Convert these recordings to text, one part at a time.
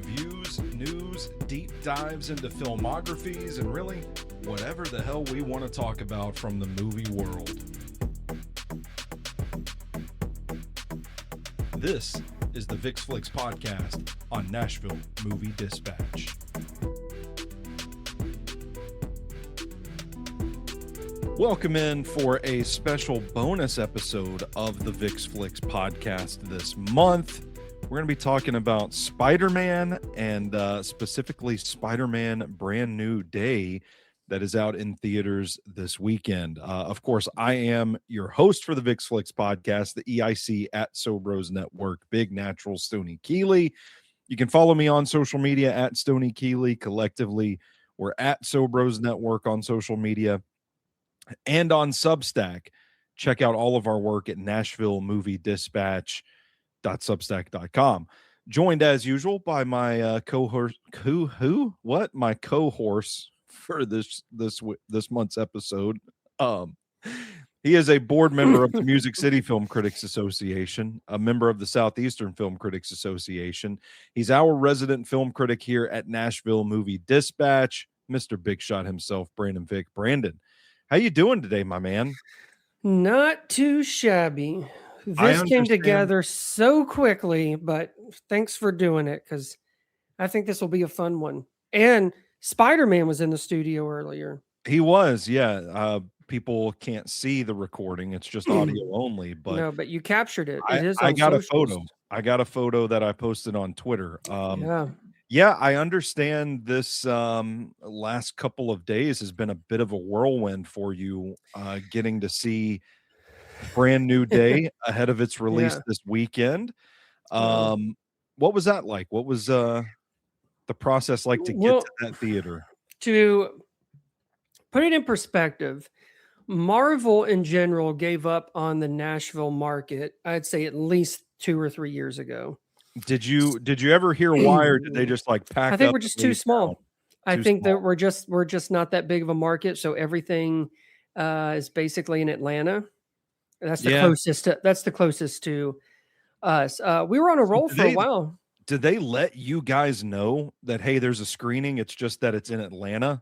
reviews, news, deep dives into filmographies, and really whatever the hell we want to talk about from the movie world. This is the Vick Flicks podcast on Nashville Movie Dispatch. Welcome in for a special bonus episode of the Vick Flicks podcast this month. We're going to be talking about Spider-Man and specifically Spider-Man Brand New Day that is out in theaters this weekend. Of course, I am your host for the Vick Flicks podcast, the EIC at Sobros Network, Big Natural Stoney Keeley. You can follow me on social media at Stoney Keeley. Collectively, we're at Sobros Network on social media. And on Substack, check out all of our work at NashvilleMovieDispatch.substack.com. Joined as usual by my co-horse, my co-horse for this month's episode. He is a board member of the Music City Film Critics Association, a member of the Southeastern Film Critics Association. He's our resident film critic here at Nashville Movie Dispatch, Mr. Big Shot himself, Brandon Vick. Brandon, how you doing today, my man? Not too shabby. This came together so quickly, but thanks for doing it because I think this will be a fun one. And Spider-Man was in the studio earlier. He was, yeah. People can't see the recording; it's just audio only. But no, but you captured it. I got a photo. I got a photo that I posted on Twitter. Yeah, I understand this last couple of days has been a bit of a whirlwind for you, getting to see Brand New Day ahead of its release this weekend. What was that like? What was the process like to get to that theater? To put it in perspective, Marvel in general gave up on the Nashville market, I'd say at least 2 or 3 years ago. Did you ever hear why, or did they just like pack? I think we're just too small. I think that we're just not that big of a market. So everything is basically in Atlanta. That's the closest. That's the closest to us. We were on a roll for a while. Did they let you guys know that, hey, there's a screening? It's just that it's in Atlanta.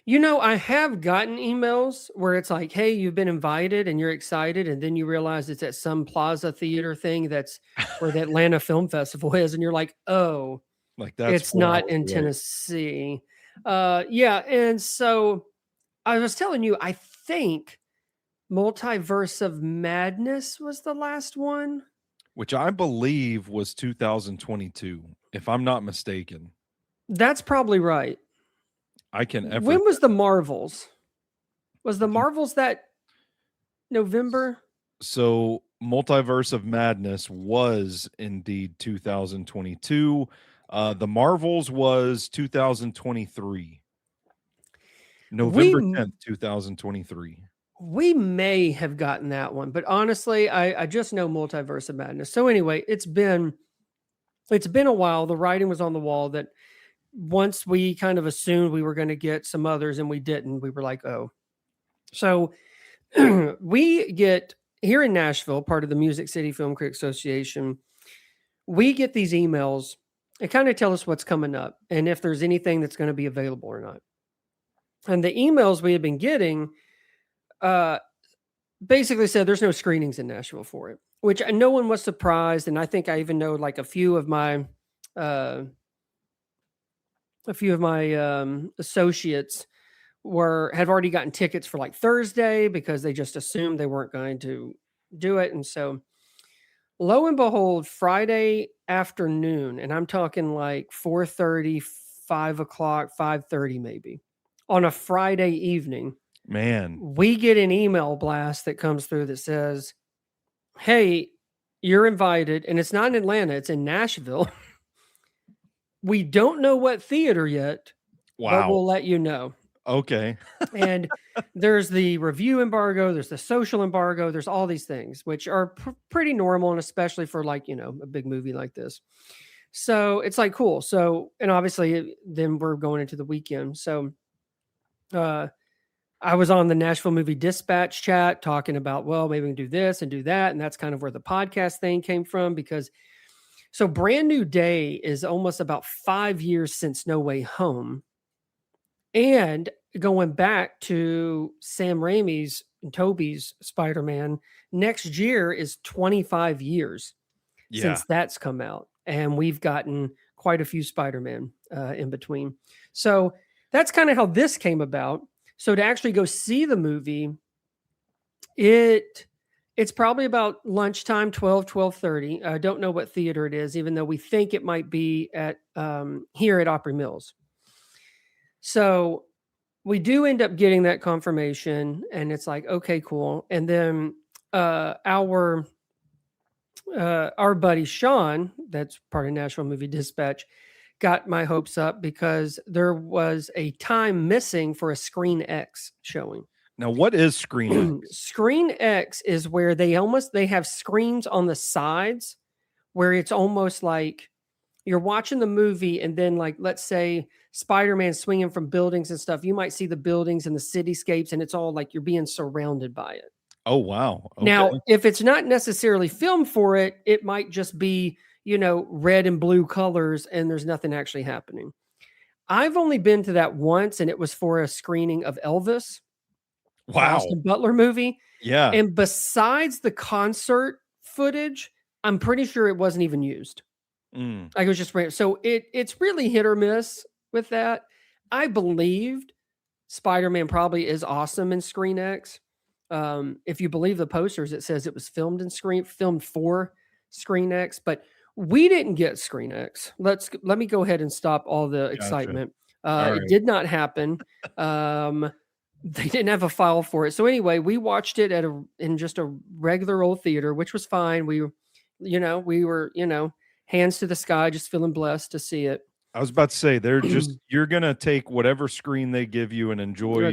You know, I have gotten emails where it's like, hey, you've been invited and you're excited. And then you realize it's at some plaza theater thing that's where the Atlanta Film Festival is. And you're like, oh, like that's it's not in Tennessee. Yeah. And so I was telling you, I think Multiverse of Madness was the last one. Which I believe was 2022, if I'm not mistaken. That's probably right. When was the Marvels? Was the Marvels that November? So Multiverse of Madness was indeed 2022. The Marvels was 2023. November 10th, 2023. We may have gotten that one, but honestly, I just know Multiverse of Madness. So anyway, it's been a while. The writing was on the wall that once we kind of assumed we were going to get some others and we didn't, we were like, oh. So we get here in Nashville, part of the Music City Film Critics Association, we get these emails and kind of tell us what's coming up and if there's anything that's going to be available or not. And the emails we had been getting basically said there's no screenings in Nashville for it, which no one was surprised. And I think I even know like a few of my associates have already gotten tickets for like Thursday because they just assumed they weren't going to do it. And so lo and behold, Friday afternoon, and I'm talking like 4:30, 5 o'clock, 5:30 maybe, on a Friday evening, man, we get an email blast that comes through that says, hey, you're invited. And it's not in Atlanta, it's in Nashville. We don't know what theater yet, but we'll let you know. Okay. And there's the review embargo, there's the social embargo, there's all these things, which are pretty normal, and especially for like, you know, a big movie like this. So it's like, cool. So, and obviously then we're going into the weekend. So I was on the Nashville Movie Dispatch chat talking about, well, maybe we can do this and do that. And that's kind of where the podcast thing came from, because So Brand New Day is almost about 5 years since No Way Home. And going back to Sam Raimi's and Toby's Spider-Man, next year is 25 years Yeah. since that's come out. And we've gotten quite a few Spider-Man in between. So that's kind of how this came about. So to actually go see the movie, it's probably about lunchtime, 12:30. I don't know what theater it is, even though we think it might be at here at Opry Mills. So we do end up getting that confirmation, and it's like, okay, cool. And then our buddy Sean, that's part of National Movie Dispatch, got my hopes up because there was a time missing for a Screen X showing. Now, what is Screen X? Screen X is where they have screens on the sides where it's almost like you're watching the movie, and then, like, let's say Spider-Man swinging from buildings and stuff, you might see the buildings and the cityscapes, and it's all like you're being surrounded by it. Oh, wow. Okay. Now, if it's not necessarily filmed for it, it might just be, red and blue colors, and there's nothing actually happening. I've only been to that once, and it was for a screening of Elvis. Wow. Austin Butler movie. Yeah. And besides the concert footage, I'm pretty sure it wasn't even used. Like, it was just random. So it's really hit or miss with that. I believed Spider-Man probably is awesome in Screen X. If you believe the posters, it says it was filmed for Screen X, but we didn't get Screen X. Let me go ahead and stop all the excitement. Right. It did not happen. They didn't have a file for it. So anyway, we watched it in just a regular old theater, which was fine. We were, hands to the sky, just feeling blessed to see it. I was about to say, you're going to take whatever screen they give you and enjoy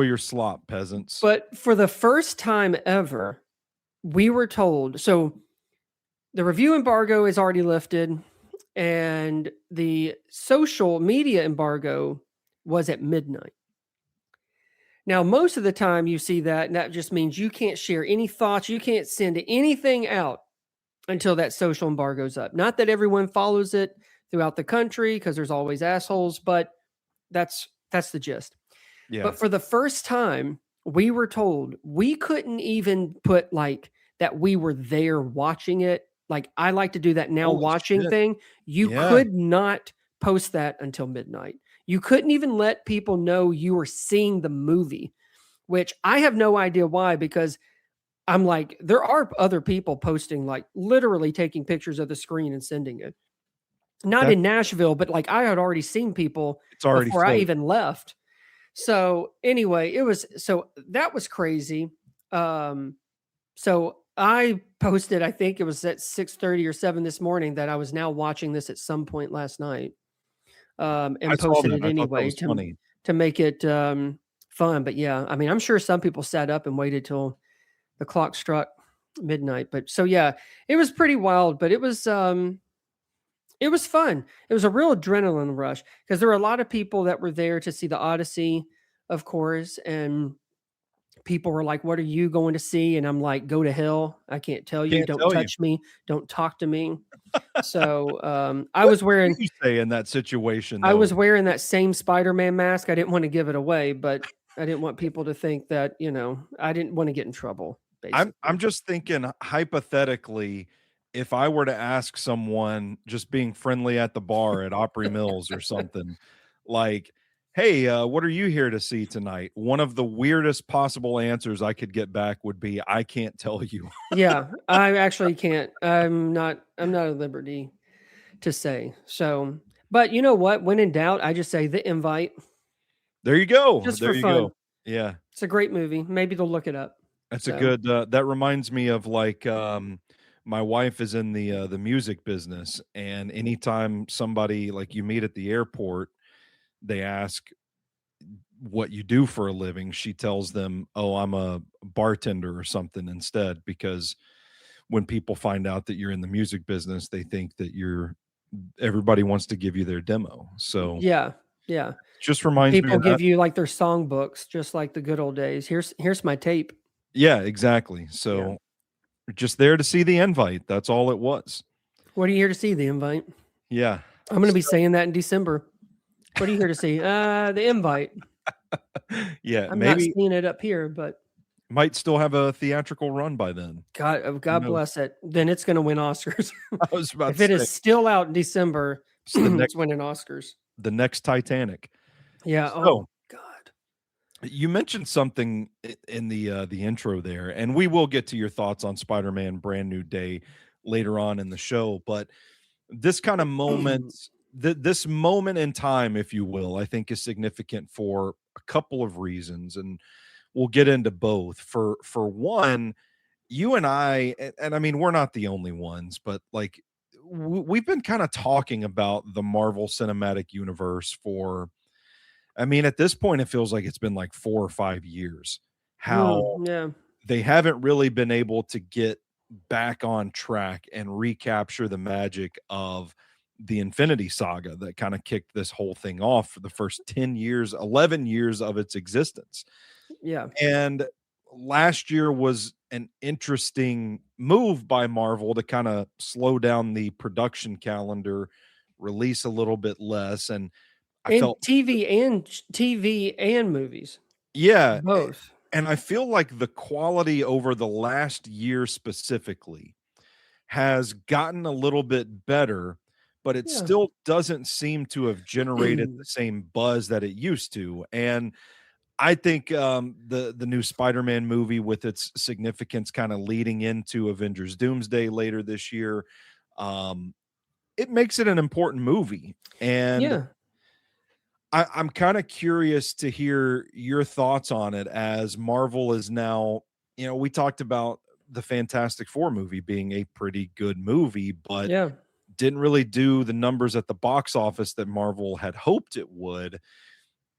your slop, peasants. But for the first time ever, we were told, so the review embargo is already lifted and the social media embargo was at midnight. Now, most of the time you see that, and that just means you can't share any thoughts. You can't send anything out until that social embargo's up. Not that everyone follows it throughout the country, because there's always assholes, but that's the gist. Yeah. But for the first time, we were told we couldn't even put like that we were there watching it. Like, I like to do that now, watching thing. You could not post that until midnight. You couldn't even let people know you were seeing the movie, which I have no idea why, because I'm like, there are other people posting, like literally taking pictures of the screen and sending it. Not in Nashville, but like I had already seen people before I even left. So anyway, that was crazy. So I posted, I think it was at 6:30 or 7 this morning, that I was now watching this at some point last night. And posted it anyway to make it fun. But yeah, I mean, I'm sure some people sat up and waited till the clock struck midnight. But so yeah, it was pretty wild, but it was fun. It was a real adrenaline rush because there were a lot of people that were there to see the Odyssey, of course, and people were like, "What are you going to see?" And I'm like, "Go to hell. I can't tell you. Don't touch me. Don't talk to me." So I was wearing. What did you say in that situation? I was wearing that same Spider-Man mask. I didn't want to give it away, but I didn't want people to think that, I didn't want to get in trouble. Basically. I'm just thinking hypothetically, if I were to ask someone just being friendly at the bar at Opry Mills or something, like, "Hey, what are you here to see tonight?" One of the weirdest possible answers I could get back would be, "I can't tell you." Yeah, I actually can't. I'm not at liberty to say. So, but you know what? When in doubt, I just say The Invite. There you go. Just there for you fun. go. Yeah. It's a great movie. Maybe they'll look it up. That's a good that reminds me of like my wife is in the music business, and anytime somebody like you meet at the airport, they ask what you do for a living. She tells them, "Oh, I'm a bartender or something," instead, because when people find out that you're in the music business, they think that everybody wants to give you their demo. So yeah. Just reminds me people give you like their songbooks, just like the good old days. Here's my tape. Yeah, exactly. So just there to see The Invite. That's all it was. What are you here to see? The invite. Yeah. I'm going to be So, saying that in December. What are you here to see? The invite. yeah, I'm not maybe seeing it up here, but might still have a theatrical run by then. Who God knows? bless it. Then it's going to win Oscars. I was about If to it is say still out in December, it's it's winning Oscars. the next Titanic. Yeah. So Oh God. you mentioned something in the intro there, and we will get to your thoughts on Spider-Man Brand New Day later on in the show. But this kind of moment, this moment in time, if you will, I think is significant for a couple of reasons, and we'll get into both. For one, you and I, and I mean, we're not the only ones, but like we've been kind of talking about the Marvel Cinematic Universe for, I mean, at this point, it feels like it's been like 4 or 5 years. How Yeah. they haven't really been able to get back on track and recapture the magic of the Infinity Saga that kind of kicked this whole thing off for the first 10 years, 11 years of its existence. Yeah. And last year was an interesting move by Marvel to kind of slow down the production calendar, release a little bit less. And I And felt, TV and movies, yeah. both. And I feel like the quality over the last year specifically has gotten a little bit better, but it Yeah. still doesn't seem to have generated the same buzz that it used to. And I think the new Spider-Man movie, with its significance kind of leading into Avengers Doomsday later this year, um, it makes it an important movie. And Yeah. I'm kind of curious to hear your thoughts on it, as Marvel is now, we talked about the Fantastic Four movie being a pretty good movie, but Yeah. didn't really do the numbers at the box office that Marvel had hoped it would.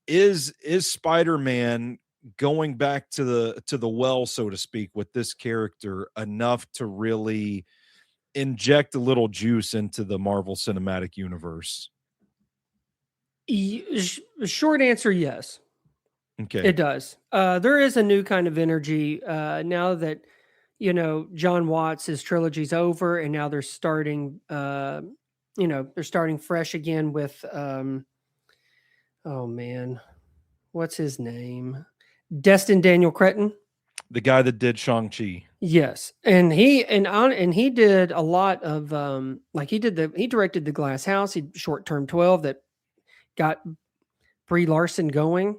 Is Spider-Man going back to the well, so to speak, with this character enough to really inject a little juice into the Marvel Cinematic Universe? Short answer, yes. Okay. It does. There is a new kind of energy now that John Watts' trilogy's over, and now they're starting. They're starting fresh again with. Oh man, what's his name? Destin Daniel Cretton. The guy that did Shang-Chi. Yes, and he did a lot of like he directed the Glass House. He Short Term 12 that got Brie Larson going.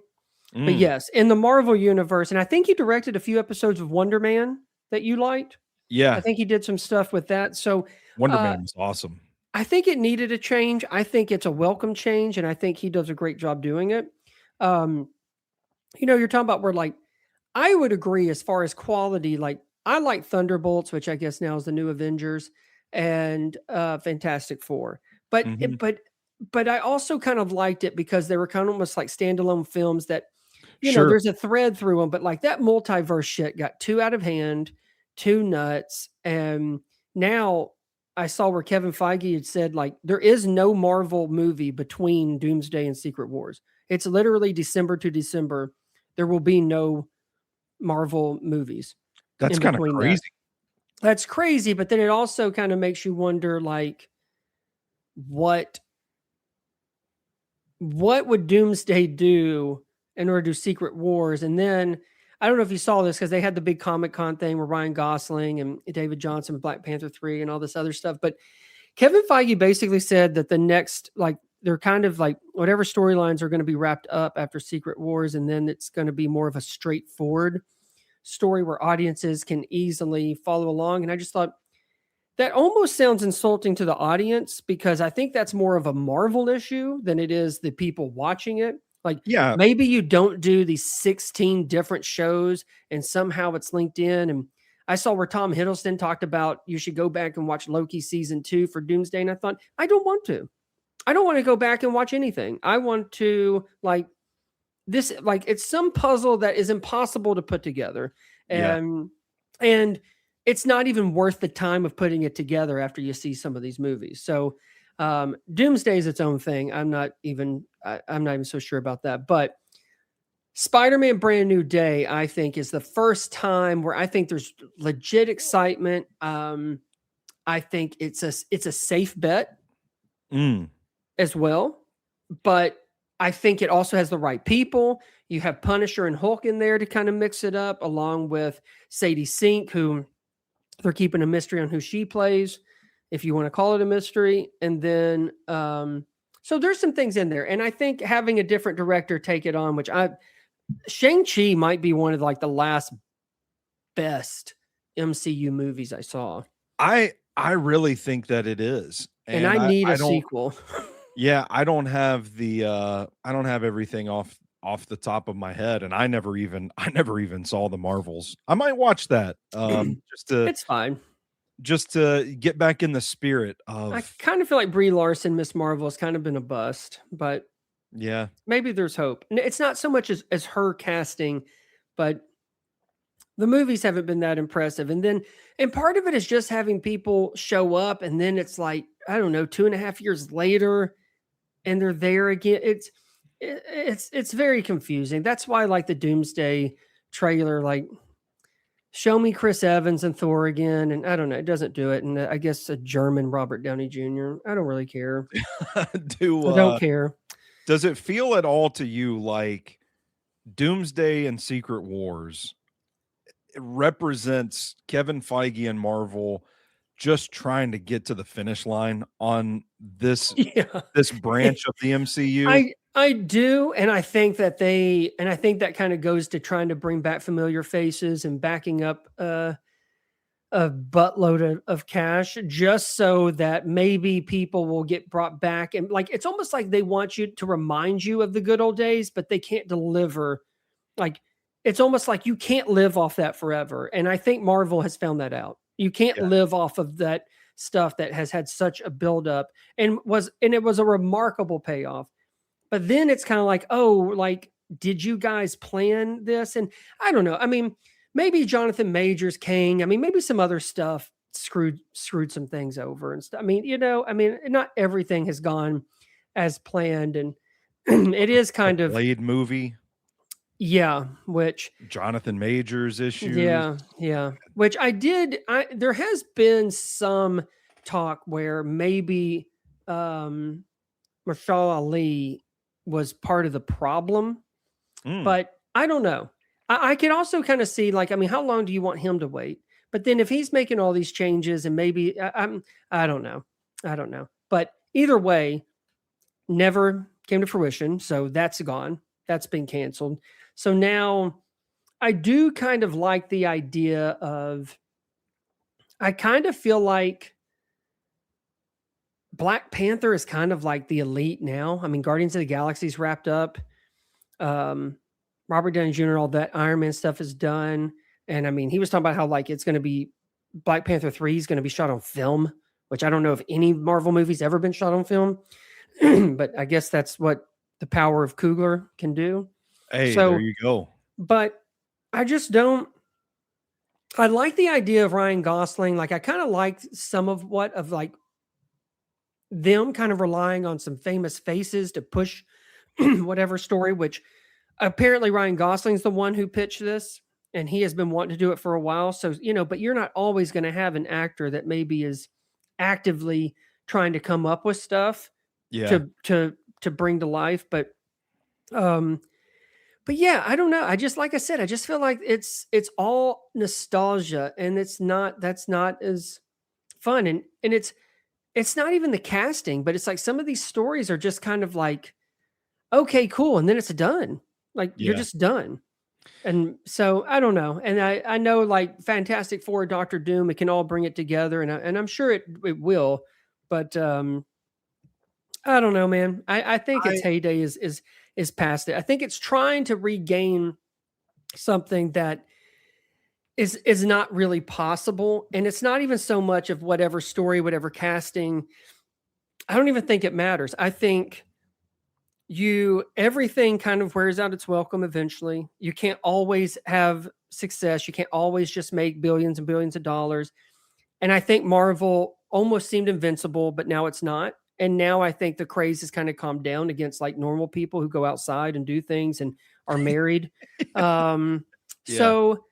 But Mm, yes, in the Marvel universe, and I think he directed a few episodes of Wonder Man that you liked. I yeah, think he did some stuff with that. So Wonder uh, Man was awesome. I think it needed a change. I think it's a welcome change, and I think he does a great job doing it. Um, you're talking about where like I would agree as far as quality. Like I like Thunderbolts, which I guess now is the new Avengers, and Fantastic Four. But Mhm. it, but I also kind of liked it because they were kind of almost like standalone films that Sure. there's a thread through them, but like that multiverse shit got too out of hand, too nuts. And now I saw where Kevin Feige had said, like, there is no Marvel movie between Doomsday and Secret Wars. It's literally December to December. There will be no Marvel movies That's in kinda between that. crazy. That's crazy, but then it also kind of makes you wonder, like, what what would Doomsday do in order to do Secret Wars? And then I don't know if you saw this because they had the big Comic Con thing where Ryan Gosling and David Johnson, Black Panther 3, and all this other stuff. But Kevin Feige basically said that the next, like, they're kind of like whatever storylines are going to be wrapped up after Secret Wars, and then it's going to be more of a straightforward story where audiences can easily follow along. And I just thought, that almost sounds insulting to the audience because I think that's more of a Marvel issue than it is the people watching it. Like Yeah, maybe you don't do these 16 different shows and somehow it's linked in. And I saw where Tom Hiddleston talked about you should go back and watch Loki season 2 for Doomsday. And I thought, I don't want to. I don't want to go back and watch anything. I want to like this, like it's some puzzle that is impossible to put together. yeah. And it's not even worth the time of putting it together after you see some of these movies. So Doomsday is its own thing. I'm not even so sure about that. But Spider-Man Brand New Day, I think, is the first time where I think there's legit excitement. I think it's a safe bet Mm. as well, but I think it also has the right people. You have Punisher and Hulk in there to kind of mix it up, along with Sadie Sink, who they're keeping a mystery on who she plays, if you want to call it a mystery. And then, so there's some things in there, and I think having a different director take it on, Shang-Chi might be one of like the last best MCU movies I saw, I really think that it is. and And I need I a don't sequel. yeah, I don't have the I don't have everything off the top of my head, and I never even saw the Marvels. I might watch that It's fine. just to get back in the spirit I of kind of feel like Brie Larson, Miss Marvel, has kind of been a bust, but yeah. maybe there's hope. It's not so much as her casting, but the movies haven't been that impressive. And part of it is just having people show up, and then it's like, I don't know, 2.5 years later, and they're there again. It's very confusing. That's why, like, the Doomsday trailer, like, show me Chris Evans and Thor again, and I don't know, it doesn't do it. And I guess a German Robert Downey Jr. I don't really care. Do I don't care. does it feel at all to you like Doomsday and Secret Wars represents Kevin Feige and Marvel just trying to get to the finish line on Yeah. this branch of the MCU? I do, and I think that kind of goes to trying to bring back familiar faces and backing up a buttload of cash, just so that maybe people will get brought back. And like, it's almost like they want you to remind you of the good old days, but they can't deliver. Like, it's almost like you can't live off that forever. And I think Marvel has found that out. You can't Yeah. live off of that stuff that has had such a buildup and it was a remarkable payoff. But then it's kind of like, oh, like, did you guys plan this? And I don't know. I mean, maybe Jonathan Majors, King. I mean, maybe some other stuff screwed some things over and stuff. I mean, not everything has gone as planned, and it is kind of, Blade movie, yeah, which, Jonathan Majors issues. yeah, which there has been some talk where maybe Marshall Ali was part of the problem, Mm, but I don't know. I can also kind of see, like, I mean, how long do you want him to wait? But then if he's making all these changes, and maybe I don't know. I don't know. But either way, never came to fruition. So that's gone. That's been canceled. So now I do kind of like the idea of, I kind of feel like Black Panther is kind of like the elite now. I mean, Guardians of the Galaxy's wrapped up. Robert Downey Jr., all that Iron Man stuff is done. And I mean, he was talking about how, like, it's going to be Black Panther 3 is going to be shot on film, which I don't know if any Marvel movie's ever been shot on film, but I guess that's what the power of Coogler can do. hey, So, there you go. but I just don't. I like the idea of Ryan Gosling. Like, I kind of like some of like them kind of relying on some famous faces to push whatever story, which apparently Ryan Gosling's the one who pitched this, and he has been wanting to do it for a while. So, but you're not always going to have an actor that maybe is actively trying to come up with stuff Yeah. to bring to life. But yeah, I don't know. Like I said, I just feel like it's all nostalgia, and that's not as fun. And it's not even the casting, but it's like some of these stories are just kind of like, okay, cool. And then it's done. Like, you're Yeah. just done. And so I don't know. And I know, like, Fantastic Four, Doctor Doom, it can all bring it together. And I'm sure it will, but I don't know, man. I think its heyday is past it. I think it's trying to regain something that is not really possible. And it's not even so much of whatever story, whatever casting. I don't even think it matters. I think everything kind of wears out its welcome eventually. You can't always have success. You can't always just make billions and billions of dollars. And I think Marvel almost seemed invincible, but now it's not. And now I think the craze has kind of calmed down against, like, normal people who go outside and do things and are married. So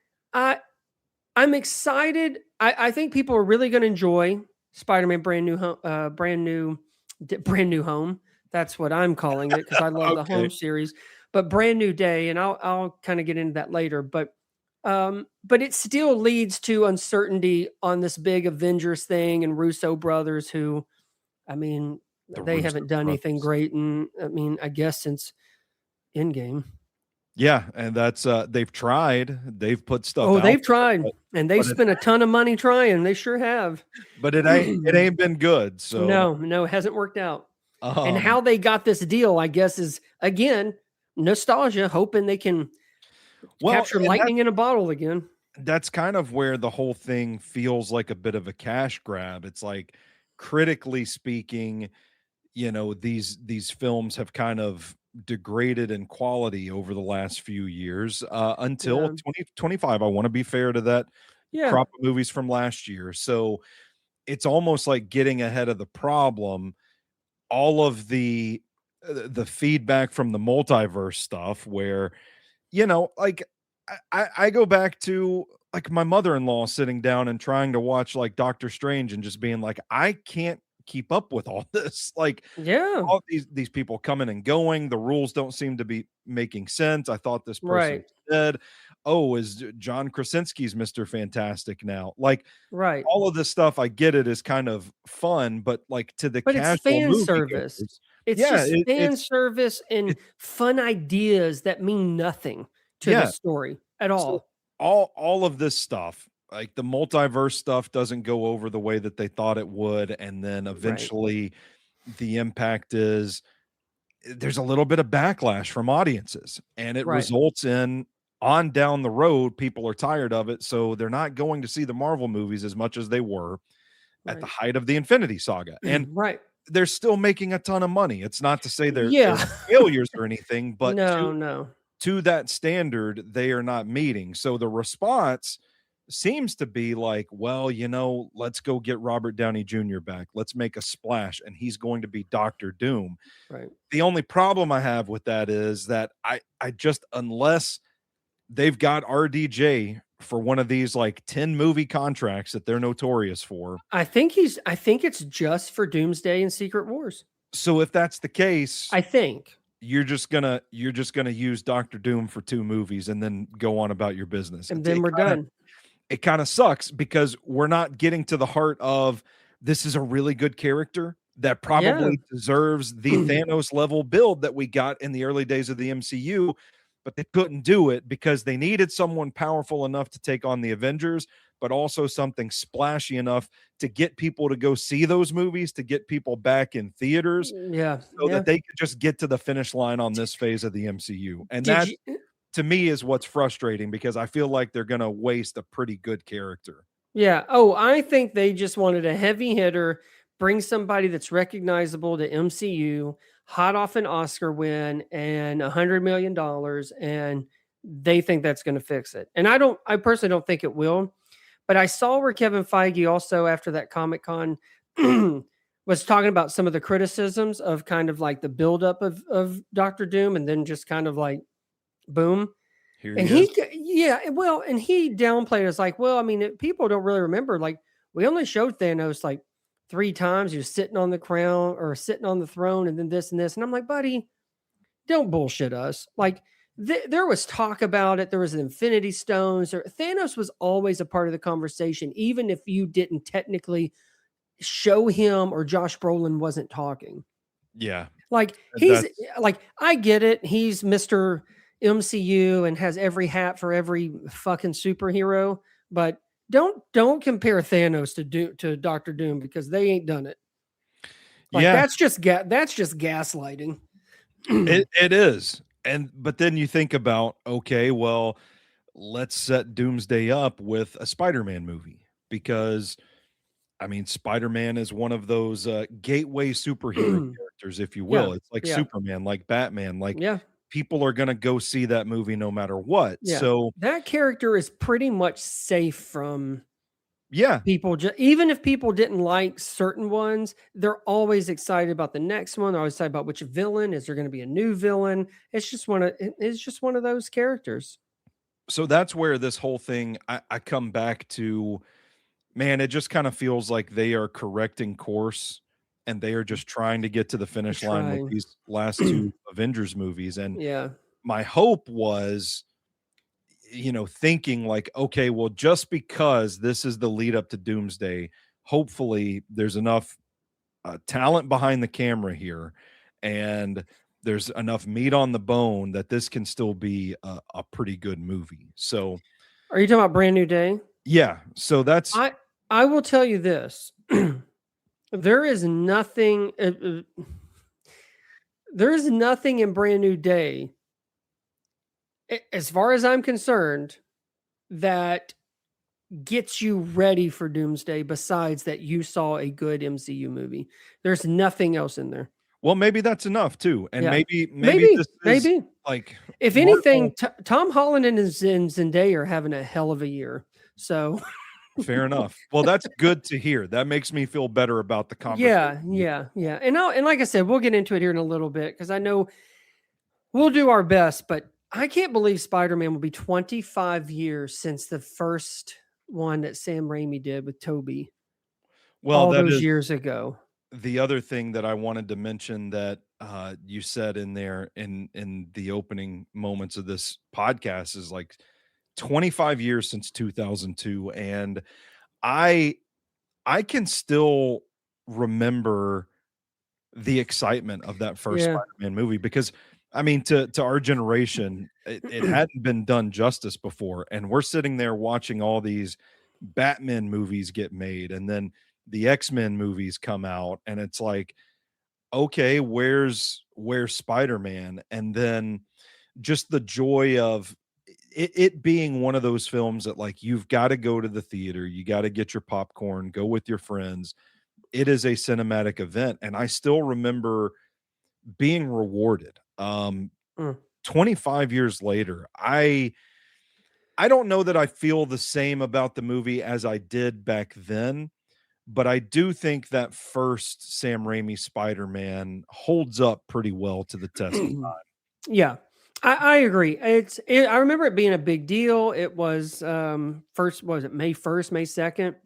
I'm excited. I think people are really going to enjoy Spider-Man brand new home. That's what I'm calling it because I love the Okay. home series. But brand new day, and I'll kind of get into that later. But it still leads to uncertainty on this big Avengers thing and Russo brothers, who, I mean, The they Russo haven't done anything brothers. great, and I mean, I guess since Endgame. Yeah, and that's they've tried. They've put stuff Oh, out they've there, tried, and they've but it spent a ton of money trying. They sure have. it ain't been good. So No, no, it hasn't worked out. And um how they got this deal, I guess, is again nostalgia, hoping they can well, capture and lightning in a bottle again. that's kind of where the whole thing feels like a bit of a cash grab. It's like, critically speaking, these films have kind of degraded in quality over the last few years, until Yeah, 2025. I want to be fair to that yeah, crop of movies from last year. So it's almost like getting ahead of the problem. All of the feedback from the multiverse stuff, where, like, I go back to, like, my mother-in-law sitting down and trying to watch, like, Doctor Strange and just being like, I can't keep up with all this. Like, yeah. all these people coming and going, the rules don't seem to be making sense. I thought this person Right, was dead. Oh, is John Krasinski's Mr. Fantastic now? Like, right. all of this stuff, I get it, is kind of fun, but, like, to the But it's casual fan service. moviegoers, It's yeah, just fan service and it fun ideas that mean nothing to the yeah. story at So all. all of this stuff, like the multiverse stuff, doesn't go over the way that they thought it would, and then Right, eventually the impact is, there's a little bit of backlash from audiences, and it right, results in, on down the road, people are tired of it, so they're not going to see the Marvel movies as much as they were at the right, height of the Infinity Saga. And right. they're still making a ton of money. It's not to say they're Yeah. failures or anything, but No, no. to that standard, they are not meeting. So the response seems to be like, well, let's go get Robert Downey Jr. back. Let's make a splash, and he's going to be Doctor Doom. Right. The only problem I have with that is that I just, unless they've got RDJ for one of these, like, 10 movie contracts that they're notorious for. I think it's just for Doomsday and Secret Wars. So if that's the case, I think. you're just gonna use Doctor Doom for 2 movies and then go on about your business. And then we're done. It kinda sucks because we're not getting to the heart of, this is a really good character that Yeah. probably deserves the Thanos level build that we got in the early days of the MCU, but they couldn't do it because they needed someone powerful enough to take on the Avengers, but also something splashy enough to get people to go see those movies, to get people back in theaters, Yeah, so that yeah. they could just get to the finish line on this phase of the MCU. And Did that, you to me, is what's frustrating, because I feel like they're gonna waste a pretty good character. Yeah. Oh, I think they just wanted a heavy hitter, bring somebody that's recognizable to MCU, hot off an Oscar win and $100 million, and they think that's going to fix it. And I personally don't think it will. But I saw where Kevin Feige also, after that Comic Con, was talking about some of the criticisms of kind of like the buildup of Doctor Doom, and then just kind of like boom. Here And he is. yeah, well, and he downplayed it. It's like, well, I mean, people don't really remember. Like, we only showed Thanos like 3 times. He was sitting on the crown or sitting on the throne, and then this and this. And I'm like, buddy, don't bullshit us. Like, there was talk about it. There was Infinity Stones. Thanos was always a part of the conversation, even if you didn't technically show him or Josh Brolin wasn't talking. Yeah, Like, he's that's like, I get it. He's Mr. MCU and has every hat for every fucking superhero, but don't compare Thanos to Doctor Doom, because they ain't done it. Like, yeah, that's just gaslighting. it is. But then you think about, okay, well, let's set Doomsday up with a Spider-Man movie, because I mean, Spider-Man is one of those gateway superhero characters, if you Yeah, will. It's like yeah, Superman, like Batman, like, yeah, people are gonna go see that movie no matter what. yeah. So That character is pretty much safe from yeah, people. Even if people didn't like certain ones, they're always excited about the next one. They're always excited about which villain. Is there going to be a new villain? It's just one of those characters. so that's where this whole thing, I come back to, Man, it just kind of feels like they are correcting course and they are just trying to get to the They're finish line with trying. these last 2 Avengers movies, and Yeah. my hope was, thinking like, okay, well, just because this is the lead up to Doomsday, hopefully there's enough talent behind the camera here, and there's enough meat on the bone that this can still be a pretty good movie. So, Are you talking about Brand New Day? yeah, so that's I I will tell you this. There is nothing there is nothing in Brand New Day, as far as I'm concerned, that gets you ready for Doomsday besides that you saw a good MCU movie. There's nothing else in there. well, maybe that's enough too, and Yeah. maybe Maybe, this is maybe. like If anything, Marvel. Tom Holland and Zendaya are having a hell of a year. So, Fair enough. Well, that's good to hear. That makes me feel better about the conversation. yeah. And like I said, we'll get into it here in a little bit because I know we'll do our best, but I can't believe Spider-Man will be 25 years since the first one that Sam Raimi did with Toby Well, all that those is years ago. the other thing that I wanted to mention that you said in there in the opening moments of this podcast is like 25 years since 2002, and I I can still remember the excitement of that first Yeah. Spider-Man movie because I mean to our generation it hadn't been done justice before, and we're sitting there watching all these Batman movies get made, and then the X-Men movies come out, and it's like, okay, where's Spider-Man? And then just the joy of it being one of those films that like you've got to go to the theater, you got to get your popcorn, go with your friends. It is a cinematic event, and I still remember being rewarded. Mm. 25 years later, I don't know that I feel the same about the movie as I did back then, but I do think that first Sam Raimi Spider-Man holds up pretty well to the test of Yeah, I agree. I remember it being a big deal. It was first was it May 1st, May 2nd,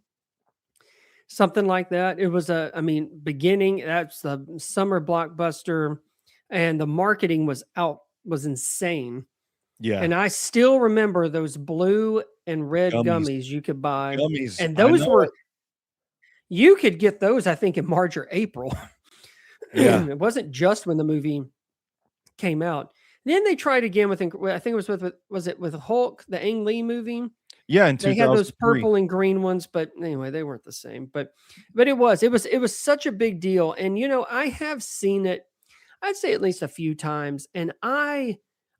something like that. It was I mean, beginning, that's the summer blockbuster, and the marketing was insane. Yeah, And I still remember those blue and red gummies, gummies you could buy. gummies, And I those know it. were you could get those, I think, in March or April. Yeah, It wasn't just when the movie came out. Then they tried again with I think it was with was it with Hulk, the Ang Lee movie? yeah, in They had those 2003. purple and green ones, but anyway, they weren't the same. But it was such a big deal. And I have seen it, I'd say at least a few times, and I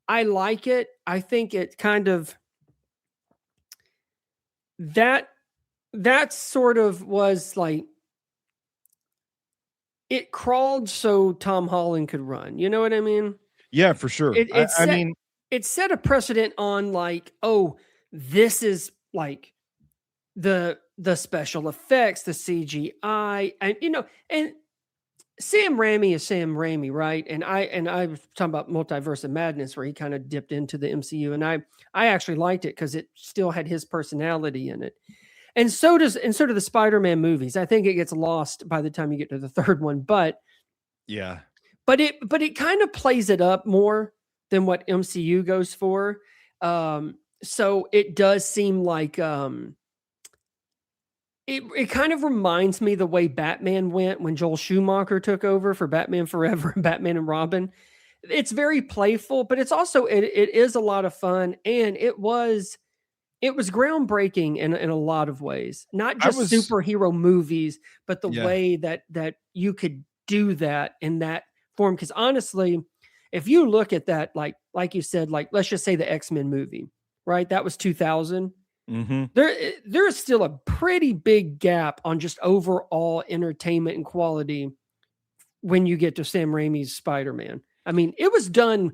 like it. I think it kind of that that sort of was like it crawled so Tom Holland could run. You know what I mean? Yeah, for sure. It I it I set mean, it set a precedent on like, oh, this is like the special effects, the CGI, and Sam Raimi is Sam Raimi, right? And I was talking about Multiverse of Madness where he kind of dipped into the MCU, and I actually liked it because it still had his personality in it. And so do the Spider-Man movies. I think it gets lost by the time you get to the third one, yeah. but it kind of plays it up more than what MCU goes for. So it does seem like it kind of reminds me the way Batman went when Joel Schumacher took over for Batman Forever and Batman and Robin. It's very playful, but it's also it is a lot of fun, and it was groundbreaking in a lot of ways. Not I just was superhero movies, but the yeah. way that you could do that in that form. Because honestly, if you look at that, like you said, like let's just say the X-Men movie, right? That was 2000. Mhm. There is still a pretty big gap on just overall entertainment and quality when you get to Sam Raimi's Spider-Man. I mean, it was done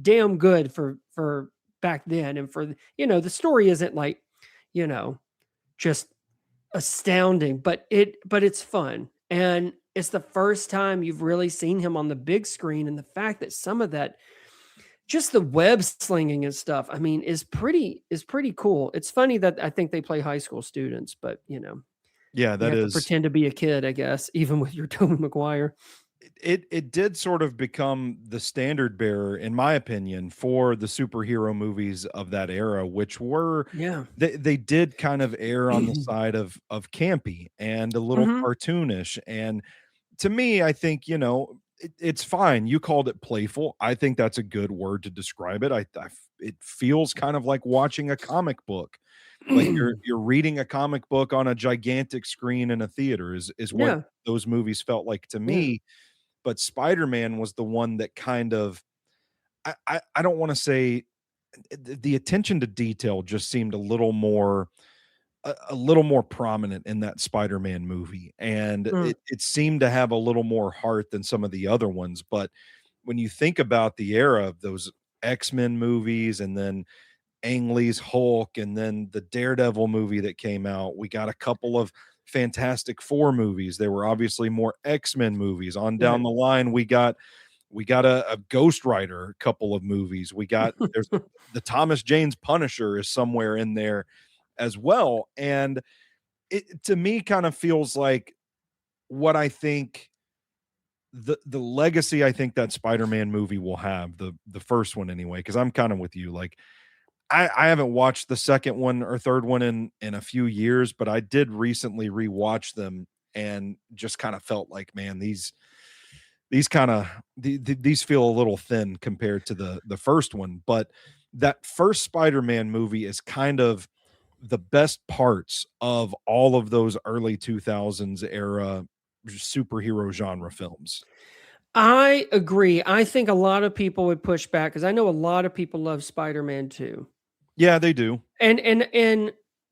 damn good for back then, and for the story isn't like, you know, just astounding, but it's fun. And it's the first time you've really seen him on the big screen, and the fact that some of that just the web slinging and stuff, I mean, is pretty cool. It's funny that I think they play high school students, but Yeah, you that have to is pretend to be a kid, I guess, even with your Tobey Maguire. it did sort of become the standard bearer, in my opinion, for the superhero movies of that era, which were Yeah. they did kind of err on the side of campy and a little Mhm. cartoonish. And to me, I think, it's fine. You called it playful. I think that's a good word to describe it. It feels kind of like watching a comic book. Like you're reading a comic book on a gigantic screen in a theater is what Yeah. those movies felt like to Yeah. me. But Spider-Man was the one that kind of I don't wanna say the attention to detail just seemed a little more prominent in that Spider-Man movie, and Mm. it seemed to have a little more heart than some of the other ones. But when you think about the era of those X-Men movies and then Ang Lee's Hulk and then the Daredevil movie that came out, we got a couple of Fantastic Four movies. There were obviously more X-Men movies. On down Right. the line, we got a Ghost Rider couple of movies. There's the Thomas Jane's Punisher is somewhere in there as well. And it to me kind of feels like what I think the legacy I think that Spider-Man movie will have, the first one anyway, because I'm kind of with you. Like I haven't watched the second one or third one in a few years, but I did recently rewatch them and just kind of felt like, man, these kind of these feel a little thin compared to the first one. But that first Spider-Man movie is kind of the best parts of all of those early 2000s era superhero genre films. I agree. I think a lot of people would push back because I know a lot of people love Spider-Man too. Yeah, they do. And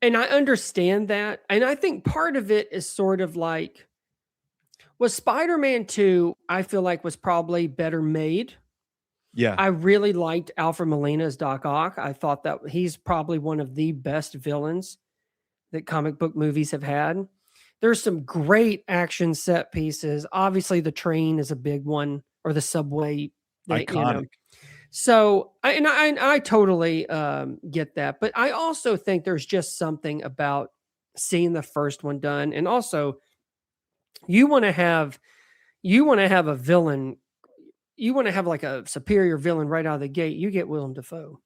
I understand that. And I think part of it is sort of like was Spider-Man 2, I feel like was probably better made. Yeah, I really liked Alfred Molina as Doc Ock. I thought that he's probably one of the best villains that comic book movies have had. There's some great action set pieces. Obviously, the train is a big one, or the subway. iconic. So I totally get that, but I also think there's just something about seeing the first one done, and also you want to have a villain. You want to have like a superior villain right out of the gate. You get Willem Dafoe,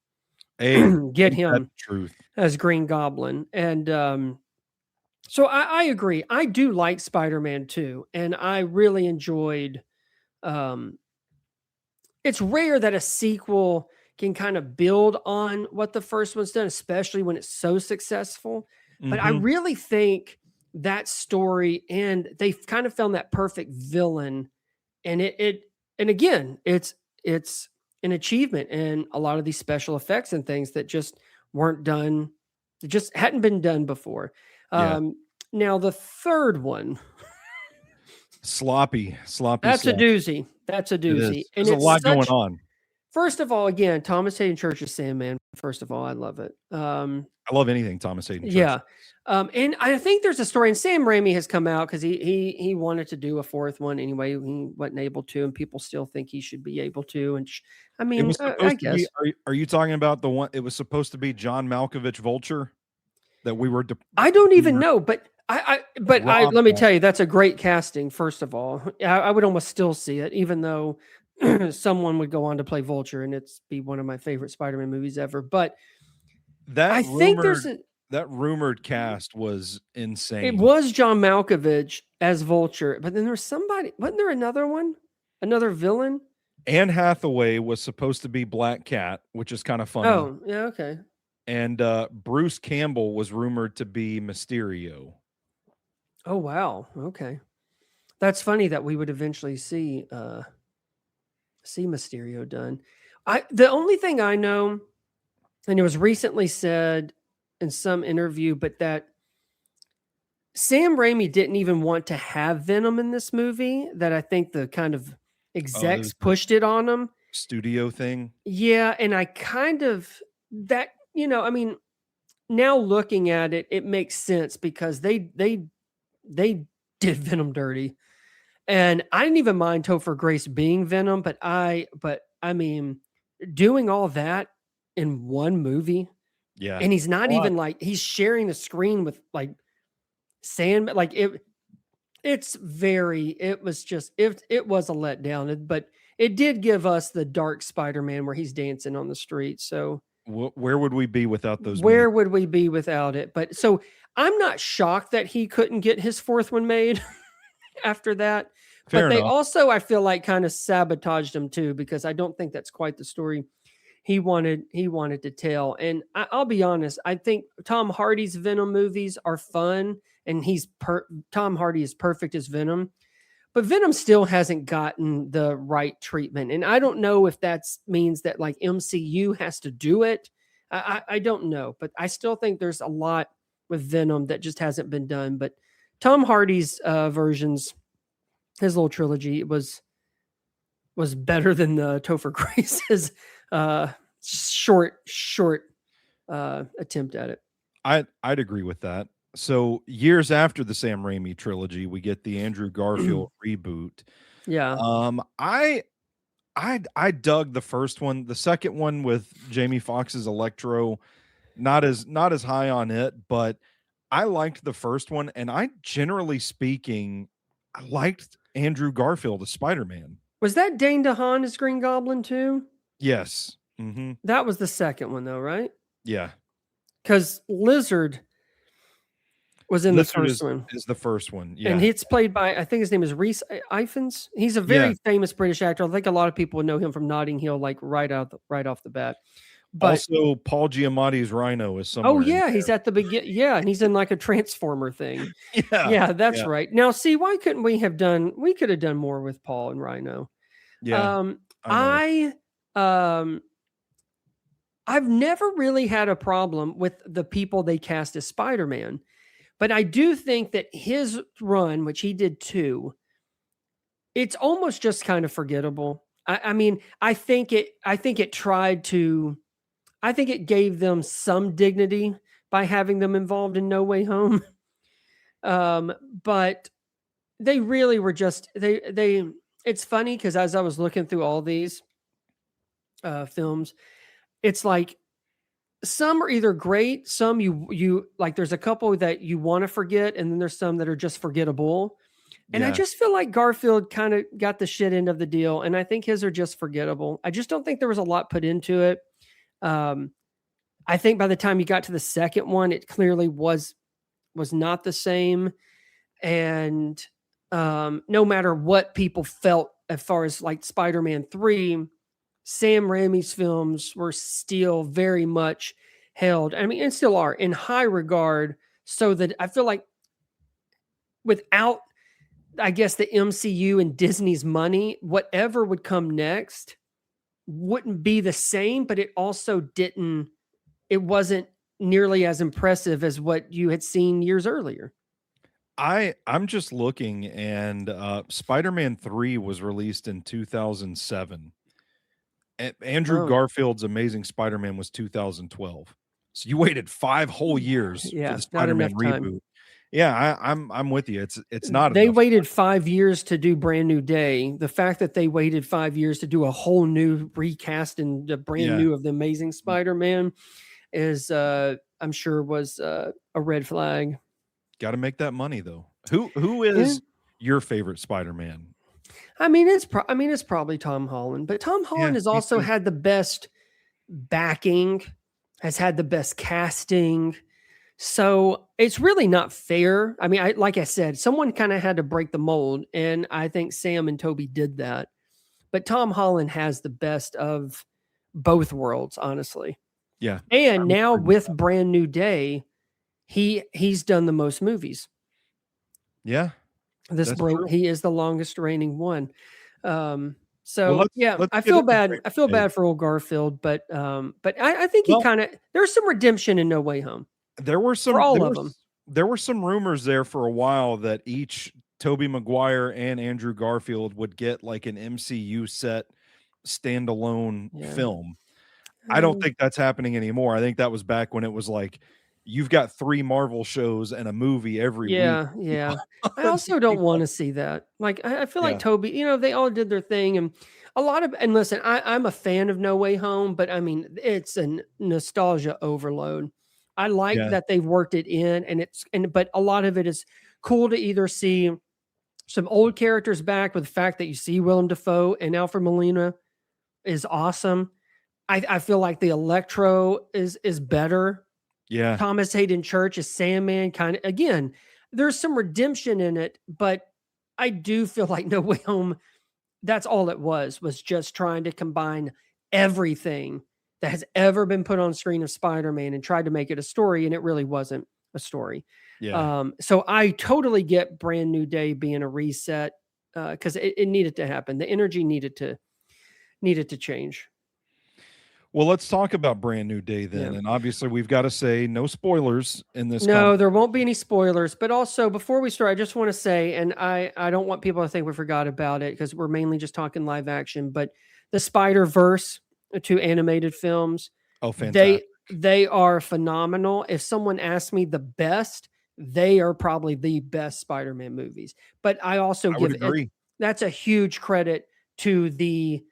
Hey, get ain't that him the truth? as Green Goblin, and so I agree. I do like Spider-Man too, and I really enjoyed. Um, it's rare that a sequel can kind of build on what the first one's done, especially when it's so successful. But I Mhm. really think that story and they've kind of found that perfect villain, and and again, it's an achievement in a lot of these special effects and things that just weren't done, that just hadn't been done before. Yeah. Um, Now the third one, Sloppy, sloppy, that's a sloppy. doozy. That's a It doozy, is. and There's a it's lot going such. on. First of all, again, Thomas Hayden Church's Sandman. First of all, I love it. I love anything Thomas Hayden Church Yeah, does. and I think there's a story, and Sam Raimi has come out because he wanted to do a fourth one anyway. He wasn't able to, and people still think he should be able to. And I It mean, was I supposed to be guess are you talking about the one it was supposed to be John Malkovich Vulture that I don't we even were know, but I robbed let me of? tell you, that's a great casting. First of all, I would almost still see it, even though someone would go on to play Vulture, and it's be one of my favorite Spider-Man movies ever. But That I think there's rumored a that rumored cast was It insane. was John Malkovich as Vulture, but then there was somebody, wasn't there another one? Another villain? Anne Hathaway was supposed to be Black Cat, which is kind of funny, Oh, yeah, okay. and, Bruce Campbell was rumored to be Mysterio. Oh, wow. Okay. That's funny that we would eventually see Mysterio done. The only thing I know, and it was recently said in some interview, but that Sam Raimi didn't even want to have Venom in this movie, that I think the kind of Oh, it execs was the pushed it on him. studio thing? Yeah, and I kind of that, I mean, now looking at it, it makes sense because they did Venom dirty. And I didn't even mind Topher Grace being Venom, but I mean, doing all that in one movie, Yeah. and he's A not lot. even like he's sharing the screen with like Sandman. Like it was just it was a letdown, but it did give us the Dark Spider-Man where he's dancing on the street. So Where would we be without those memes? where would we be without it? But so I'm not shocked that he couldn't get his fourth one made after that. Fair But they enough. also, I feel like, kind of sabotaged him too, because I don't think that's quite the story he wanted to tell. And I'll be honest, I think Tom Hardy's Venom movies are fun, and Tom Hardy is perfect as Venom. But Venom still hasn't gotten the right treatment, and I don't know if that means that like MCU has to do it. I don't know, but I still think there's a lot with Venom that just hasn't been done. But Tom Hardy's versions, his little trilogy was better than the Topher Grace's short attempt at it. I'd agree with that. So years after the Sam Raimi trilogy, we get the Andrew Garfield reboot. Yeah. I dug the first one. The second one with Jamie Foxx's Electro, not as high on it, but I liked the first one, and I generally speaking, I liked Andrew Garfield as Spider-Man. Was that Dane DeHaan as Green Goblin too? Yes. Mm-hmm. That was the second one though, right? Yeah. Because Lizard was in the Lizard first one. is the first one. Yeah. And it's played by, I think his name is Rhys Ifans. He's a very famous British actor. I think a lot of people would know him from Notting Hill, like right off the bat. But also, Paul Giamatti's Rhino is somewhere. oh yeah, he's at the beginning. Yeah, and he's in like a Transformer thing. Yeah, that's right. Now, see, why couldn't we have done? We could have done more with Paul and Rhino. Yeah. I've never really had a problem with the people they cast as Spider-Man, but I do think that his run, which he did too, it's almost just kind of forgettable. I mean, I think it tried to. I think it gave them some dignity by having them involved in No Way Home. But they really were just they. It's funny because as I was looking through all these films, it's like some are either great, some you like. There's a couple that you want to forget, and then there's some that are just forgettable. And I just feel like Garfield kind of got the shit end of the deal, and I think his are just forgettable. I just don't think there was a lot put into it. I think by the time you got to the second one, it clearly was not the same. And no matter what people felt as far as like Spider-Man 3, Sam Raimi's films were still very much held, I mean, and still are in high regard. So that I feel like without, I guess, the MCU and Disney's money, whatever would come next wouldn't be the same, but it also it wasn't nearly as impressive as what you had seen years earlier. I'm just looking, and Spider-Man 3 was released in 2007. Andrew Garfield's Amazing Spider-Man was 2012. So you waited 5 whole years for the Spider-Man reboot. Yeah, I'm with you. It's not They enough. waited 5 years to do Brand New Day. The fact that they waited 5 years to do a whole new recast and the brand new of the Amazing Spider-Man is I'm sure was a red flag. Got to make that money though. Who is your favorite Spider-Man? I mean, it's probably Tom Holland, but Tom Holland has also had the best backing, has had the best casting. So it's really not fair. I mean, like I said, someone kind of had to break the mold, and I think Sam and Toby did that. But Tom Holland has the best of both worlds, honestly. Yeah. And now with Brand New Day, he's done the most movies. Yeah. He is the longest reigning one. So I feel bad. I feel bad for old Garfield, but I think he kind of, there's some redemption in No Way Home. There were some, for all of them. There were some rumors there for a while that each Tobey Maguire and Andrew Garfield would get like an MCU set standalone film. I don't think that's happening anymore. I think that was back when it was like, you've got 3 Marvel shows and a movie every week. Yeah. I also don't want to see that. Like, I feel like Toby, they all did their thing. And a lot of, and listen, I'm a fan of No Way Home, but I mean, it's a nostalgia overload. I like Yeah. that they've worked it in, but a lot of it is cool to either see some old characters back, with the fact that you see Willem Dafoe and Alfred Molina is awesome. I feel like the Electro is better. Yeah. Thomas Hayden Church is Sandman, kind of, again, there's some redemption in it, but I do feel like No Way Home, that's all it was just trying to combine everything that has ever been put on screen of Spider-Man and tried to make it a story, and it really wasn't a story. Yeah. So I totally get Brand New Day being a reset, because it needed to happen. The energy needed to change. Well, let's talk about Brand New Day then. Yeah. And obviously, we've got to say no spoilers in this No, there won't be any spoilers. But also, before we start, I just want to say, and I don't want people to think we forgot about it, because we're mainly just talking live action, but the Spider-Verse, two animated films, Oh, fantastic. they are phenomenal. If someone asked me the best, they are probably the best Spider-Man movies. But I also I would give it, agree. that's a huge credit to the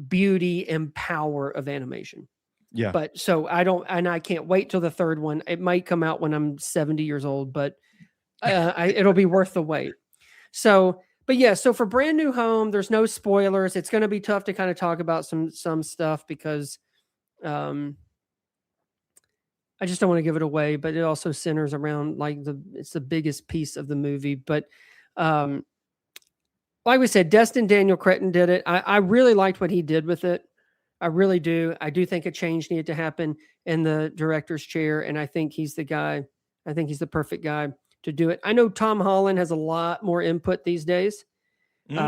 beauty and power of animation. Yeah. But so I can't wait till the third one. It might come out when I'm 70 years old, but it'll be worth the wait. So, but yeah, so for Brand New Home, there's no spoilers. It's going to be tough to kind of talk about some stuff, because I just don't want to give it away, but it also centers around, like, it's the biggest piece of the movie. But like we said, Destin Daniel Cretton did it. I really liked what he did with it. I really do. I do think a change needed to happen in the director's chair, and I think he's the guy. I think he's the perfect guy to do it. I know Tom Holland has a lot more input these days.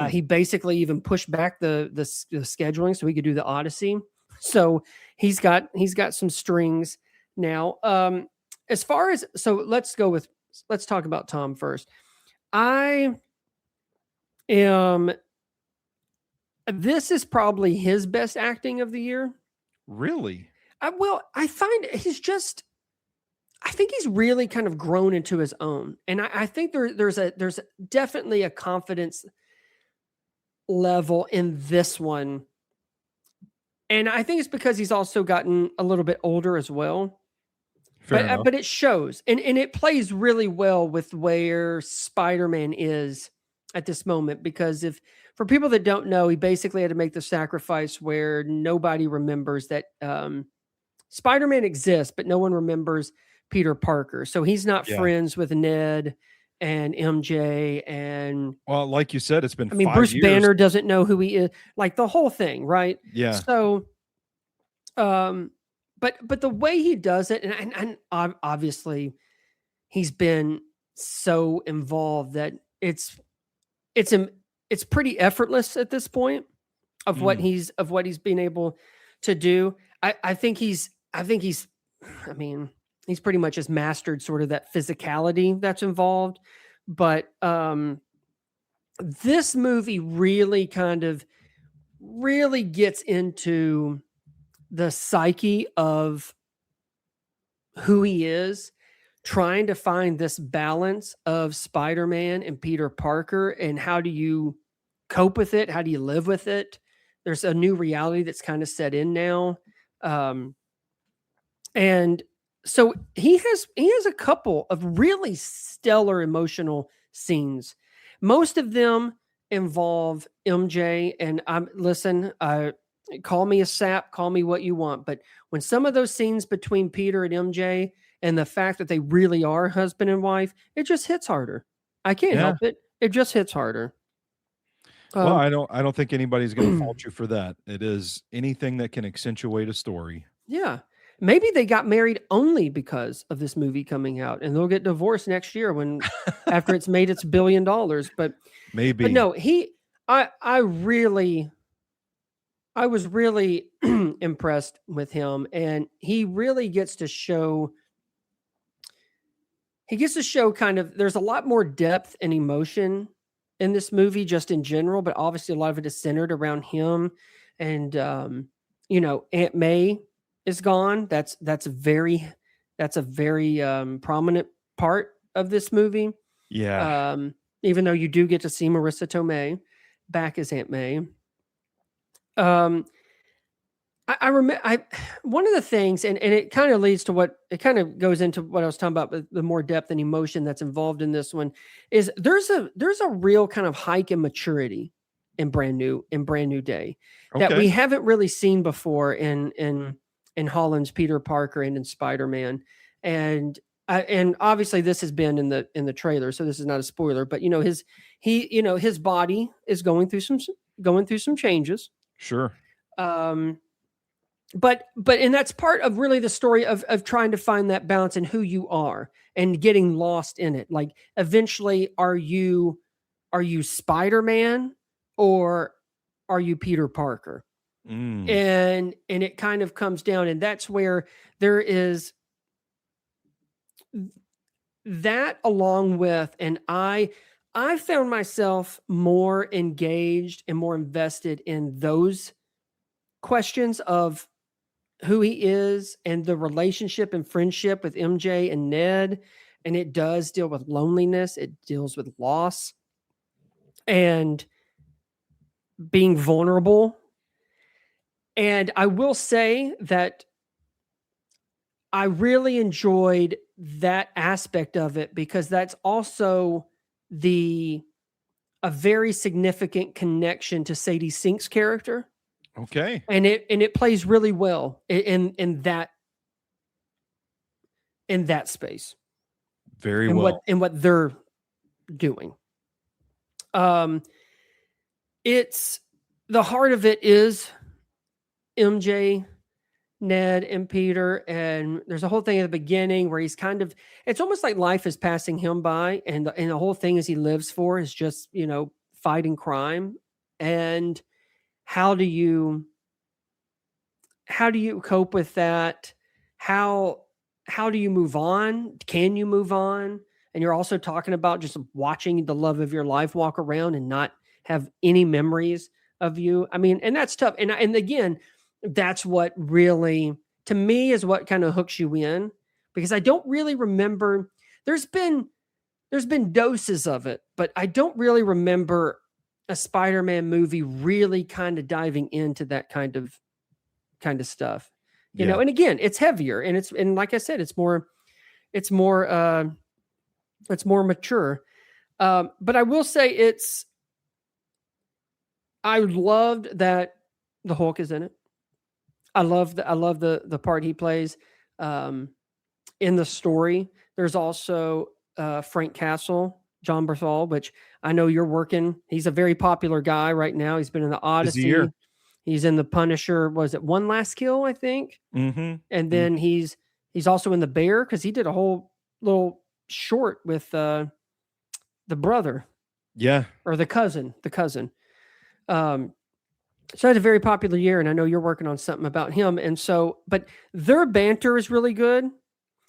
He basically even pushed back the scheduling so he could do the Odyssey. So he's got some strings now. As far as, let's talk about Tom first. This is probably his best acting of the year. Really? I find I think he's really kind of grown into his own. And I think there's definitely a confidence level in this one. And I think it's because he's also gotten a little bit older as well. Fair enough. But it shows, and it plays really well with where Spider-Man is at this moment, because for people that don't know, he basically had to make the sacrifice where nobody remembers that Spider-Man exists, but no one remembers Peter Parker. So he's not Yeah. friends with Ned and MJ, and Well, like you said, it's been I mean, 5 Bruce years. Banner doesn't know who he is, like the whole thing, right? Yeah. So, but the way he does it, and obviously he's been so involved that it's pretty effortless at this point of what he's been able to do. I think he's pretty much has mastered sort of that physicality that's involved. But this movie really gets into the psyche of who he is, trying to find this balance of Spider-Man and Peter Parker, and how do you cope with it? How do you live with it? There's a new reality that's kind of set in now. And so he has a couple of really stellar emotional scenes. Most of them involve MJ, and call me a sap, call me what you want. But when some of those scenes between Peter and MJ, and the fact that they really are husband and wife, it just hits harder. I can't help it. It just hits harder. Well, I don't think anybody's going to fault you for that. It is anything that can accentuate a story. Yeah. Maybe they got married only because of this movie coming out, and they'll get divorced next year after it's made its $1 billion. But maybe. But no, I was really impressed with him, and he really gets to show kind of, there's a lot more depth and emotion in this movie just in general, but obviously a lot of it is centered around him. And Aunt May is gone. That's a very prominent part of this movie. Yeah. Even though you do get to see Marissa Tomei back as Aunt May. Um, I remember one of the things, and it kind of leads to what it kind of goes into what I was talking about, the more depth and emotion that's involved in this one is there's a real kind of hike in maturity in brand new day that we Okay. haven't really seen before in Holland's Peter Parker and in Spider-Man. And obviously this has been in the trailer, so this is not a spoiler, but his body is going through some changes. Sure. Um but and that's part of really the story of trying to find that balance in who you are and getting lost in it. Like eventually are you Spider-Man or are you Peter Parker? Mm. And it kind of comes down, and that's where there is that, along with, and I found myself more engaged and more invested in those questions of who he is and the relationship and friendship with MJ and Ned. And it does deal with loneliness, it deals with loss and being vulnerable. And I will say that I really enjoyed that aspect of it because that's also the a very significant connection to Sadie Sink's character. Okay. And it plays really well in that space Very and well. what they're doing. Um, it's the heart of it is MJ, Ned, and Peter, and there's a whole thing at the beginning where he's kind of it's almost like life is passing him by, and the whole thing is he lives for is just fighting crime. And how do you cope with that? How how do you move on? Can you move on? And you're also talking about just watching the love of your life walk around and not have any memories of you. I mean, and that's tough. And again, that's what really to me is what kind of hooks you in because I don't really remember there's been doses of it, but I don't really remember a Spider-Man movie really kind of diving into that kind of stuff. Yeah. And again, it's heavier and like I said, it's more it's more mature. But I will say I loved that the Hulk is in it. I love the part he plays in the story. There's also Frank Castle, John Berthal, which I know you're working. He's a very popular guy right now. He's been in the Busy year. Odyssey. He's in the Punisher. Was it One Last Kill? I think. And Mm-hmm. then he's also in the Bear because he did a whole little short with the brother Yeah. or the cousin. Um, so it's a very popular year, and I know you're working on something about him. And so, but their banter is really good.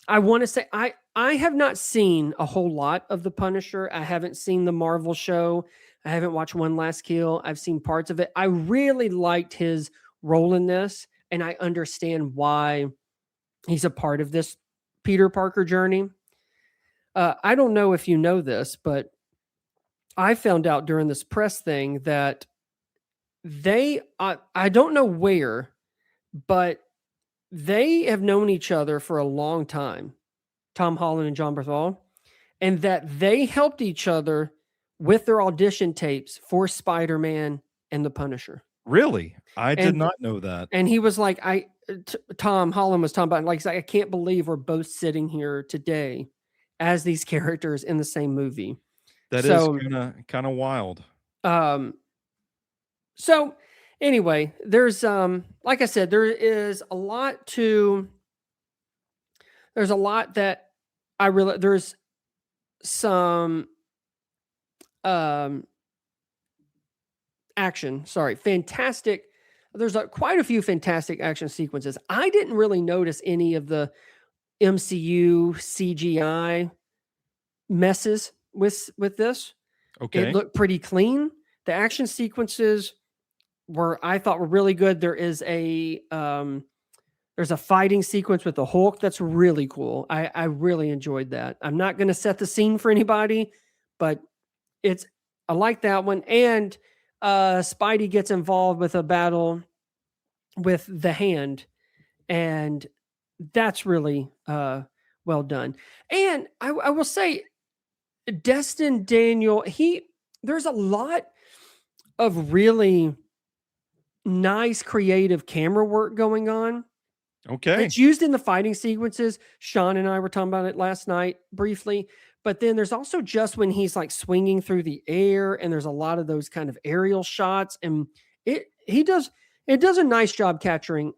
I want to say I have not seen a whole lot of the Punisher. I haven't seen the Marvel show. I haven't watched One Last Kill. I've seen parts of it. I really liked his role in this, and I understand why he's a part of this Peter Parker journey. I don't know if you know this, but I found out during this press thing that I don't know where, but they have known each other for a long time, Tom Holland and John Berthal, and that they helped each other with their audition tapes for Spider-Man and the Punisher. Really? I did And not know that. and he was like, Tom Holland was talking about, like, he's like, I can't believe we're both sitting here today as these characters in the same movie. That is So, kind of wild. um, so anyway, there's like I said, there's a lot that I really there's some um action, sorry, fantastic. There's quite a few fantastic action sequences. I didn't really notice any of the MCU CGI messes with this. It Okay. looked pretty clean. The action sequences I thought were really good. There's a fighting sequence with the Hulk that's really cool. I really enjoyed that. I'm not going to set the scene for anybody, but I like that one. And Spidey gets involved with a battle with the Hand, and that's really well done. And I will say, Destin Daniel, there's a lot of really nice creative camera work going on. Okay. It's used in the fighting sequences. Sean and I were talking about it last night briefly, but then there's also just when he's like swinging through the air, and there's a lot of those kind of aerial shots, and it does a nice job capturing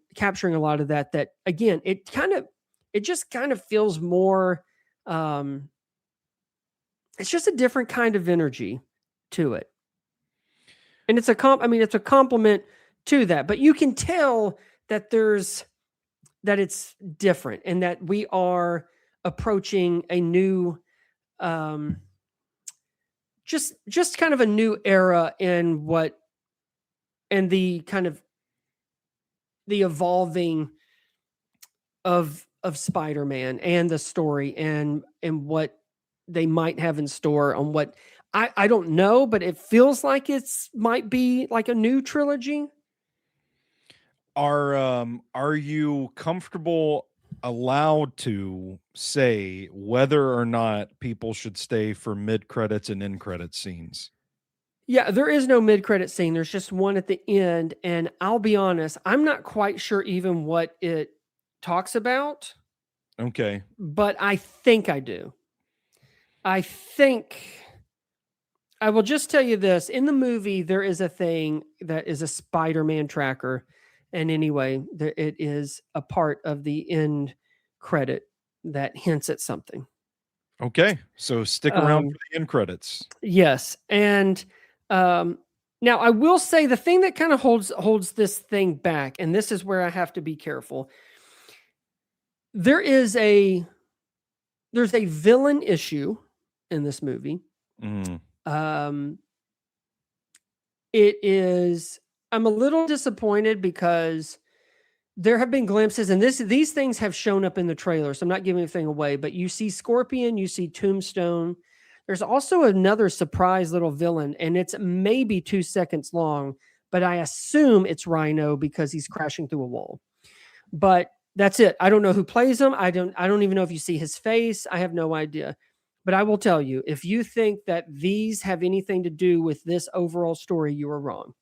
a lot of that. That again, it just kind of feels more. It's just a different kind of energy to it, and it's a compliment to that. But you can tell that it's different, and that we are approaching a new, just kind of a new era in the kind of the evolving of Spider-Man and the story, and what they might have in store on what I don't know, but it feels like might be like a new trilogy. Are you comfortable allowed to say whether or not people should stay for mid credits and end credit scenes? Yeah, there is no mid-credit scene. There's just one at the end, and I'll be honest, I'm not quite sure even what it talks about, Okay. but I think I do. I think I will just tell you this. In the movie, there is a thing that is a Spider-Man tracker, and anyway, it is a part of the end credit that hints at something. Okay. So stick around for the end credits. Yes, and now I will say the thing that kind of holds this thing back, and this is where I have to be careful. There's a villain issue in this movie. Mm. I'm a little disappointed because there have been glimpses, and these things have shown up in the trailer, so I'm not giving anything away, but you see Scorpion, you see Tombstone. There's also another surprise little villain, and it's maybe 2 seconds long, but I assume it's Rhino because he's crashing through a wall. But that's it. I don't know who plays him. I don't even know if you see his face. I have no idea. But I will tell you, if you think that these have anything to do with this overall story, you are wrong.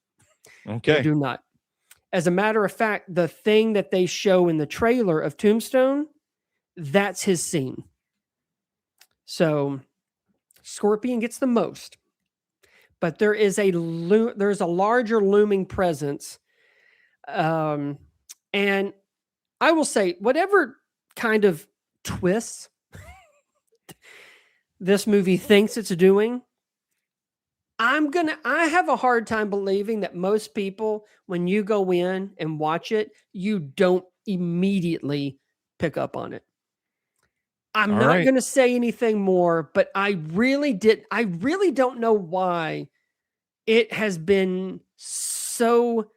Okay. They do not. As a matter of fact, the thing that they show in the trailer of Tombstone, that's his scene. So Scorpion gets the most, but there's a larger looming presence. And I will say, whatever kind of twists this movie thinks it's doing, I have a hard time believing that most people, when you go in and watch it, you don't immediately pick up on it. I'm not going to say anything more, but I really don't know why it has been so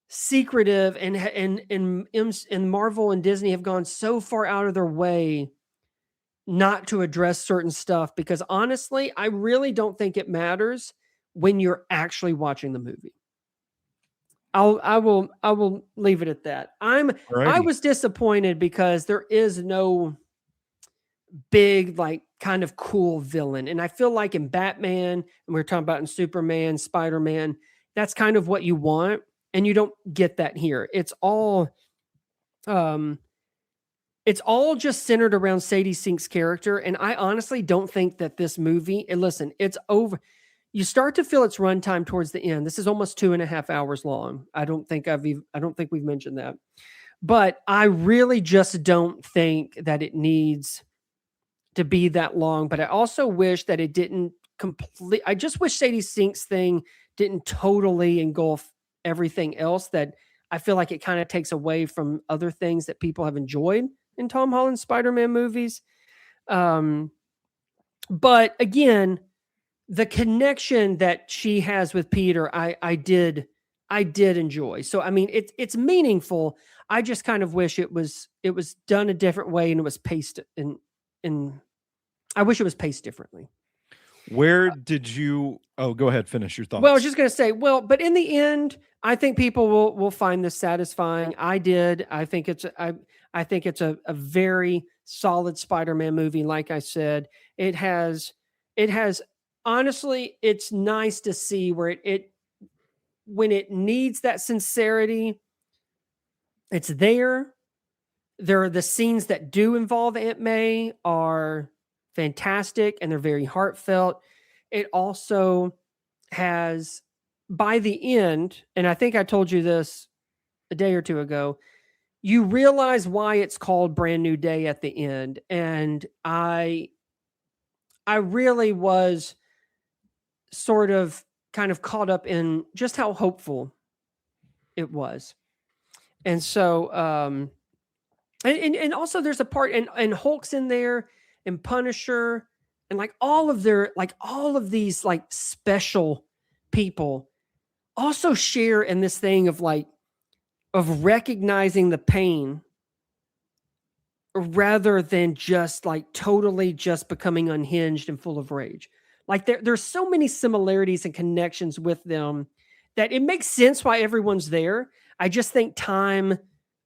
secretive, and Marvel and Disney have gone so far out of their way not to address certain stuff, because honestly, I really don't think it matters when you're actually watching the movie. I will leave it at that. I was disappointed because there is no big, like, kind of cool villain. And I feel like in Batman, and we were talking about in Superman, Spider-Man, that's kind of what you want, and you don't get that here. It's all just centered around Sadie Sink's character, and I honestly don't think that this movie, and listen, it's over. You start to feel its runtime towards the end. This is almost 2.5 hours long. I don't think we've mentioned that, but I really just don't think that it needs to be that long. But I also wish that it didn't I just wish Sadie Sink's thing didn't totally engulf everything else, that I feel like it kind of takes away from other things that people have enjoyed in Tom Holland's Spider-Man movies. But again, the connection that she has with Peter, I did enjoy. So I mean, it's meaningful. I just kind of wish it was done a different way, and it was paced in I wish it was paced differently. Where did you? Oh, go ahead. Finish your thoughts. Well, I was just going to say, but in the end, I think people will find this satisfying. I did. I think it's a very solid Spider-Man movie. Like I said, it has honestly, it's nice to see where it when it needs that sincerity, it's there. There are the scenes that do involve Aunt May are fantastic and they're very heartfelt. It also has, by the end, and I think I told you this a day or two ago, you realize why it's called Brand New Day at the end. And I really was sort of kind of caught up in just how hopeful it was. And so and also there's a part and Hulk's in there and Punisher and like all of these like special people also share in this thing of like of recognizing the pain rather than just like totally just becoming unhinged and full of rage. Like there's so many similarities and connections with them that it makes sense why everyone's there. I just think time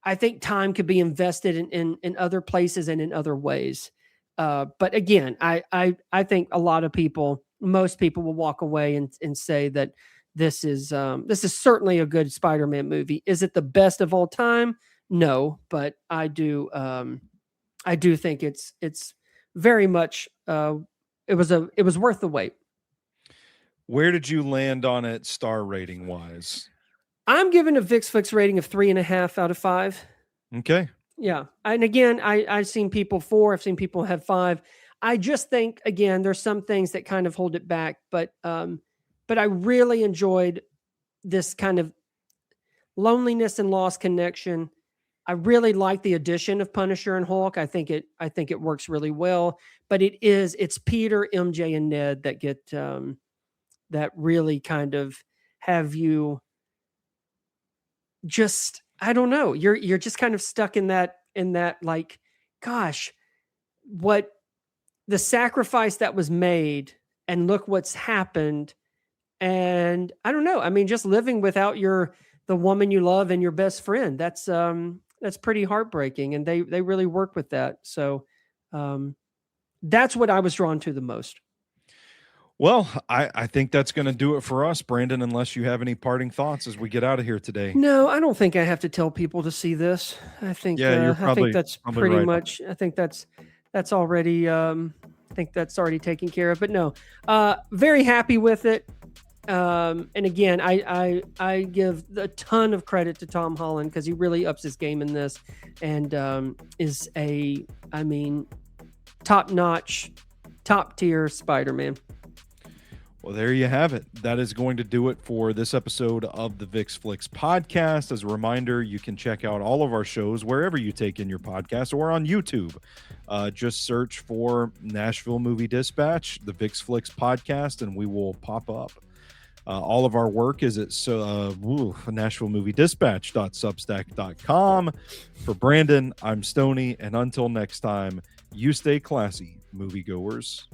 could be invested in other places and in other ways. But again, I think a lot of people, most people will walk away and say that this is certainly a good Spider-Man movie. Is it the best of all time? No, but I do think it's very much it was worth the wait. Where did you land on it star rating wise? I'm giving a VIX Flicks rating of 3.5 out of 5. Okay. Yeah. And again, I've seen people 4, I've seen people have 5. I just think, again, there's some things that kind of hold it back, but I really enjoyed this kind of loneliness and lost connection. I really like the addition of Punisher and Hulk. I think it works really well, but it's Peter, MJ, and Ned that get that really kind of have you just, I don't know, you're just kind of stuck in that like, gosh, what the sacrifice that was made and look what's happened. And I don't know. I mean, just living without the woman you love and your best friend, that's pretty heartbreaking. And they really work with that. So that's what I was drawn to the most. Well, I think that's going to do it for us, Brandon, unless you have any parting thoughts as we get out of here today. No, I don't think I have to tell people to see this. I think, you're probably, I think that's pretty right. Much, I think that's already, I think that's already taken care of, but no, very happy with it. And again, I give a ton of credit to Tom Holland because he really ups his game in this and is top-notch, top-tier Spider-Man. Well, there you have it. That is going to do it for this episode of the VIX Flicks podcast. As a reminder, you can check out all of our shows wherever you take in your podcast or on YouTube. Just search for Nashville Movie Dispatch, the VIX Flicks podcast, and we will pop up. All of our work is at NashvilleMovieDispatch.substack.com. For Brandon, I'm Stoney, and until next time, you stay classy, moviegoers.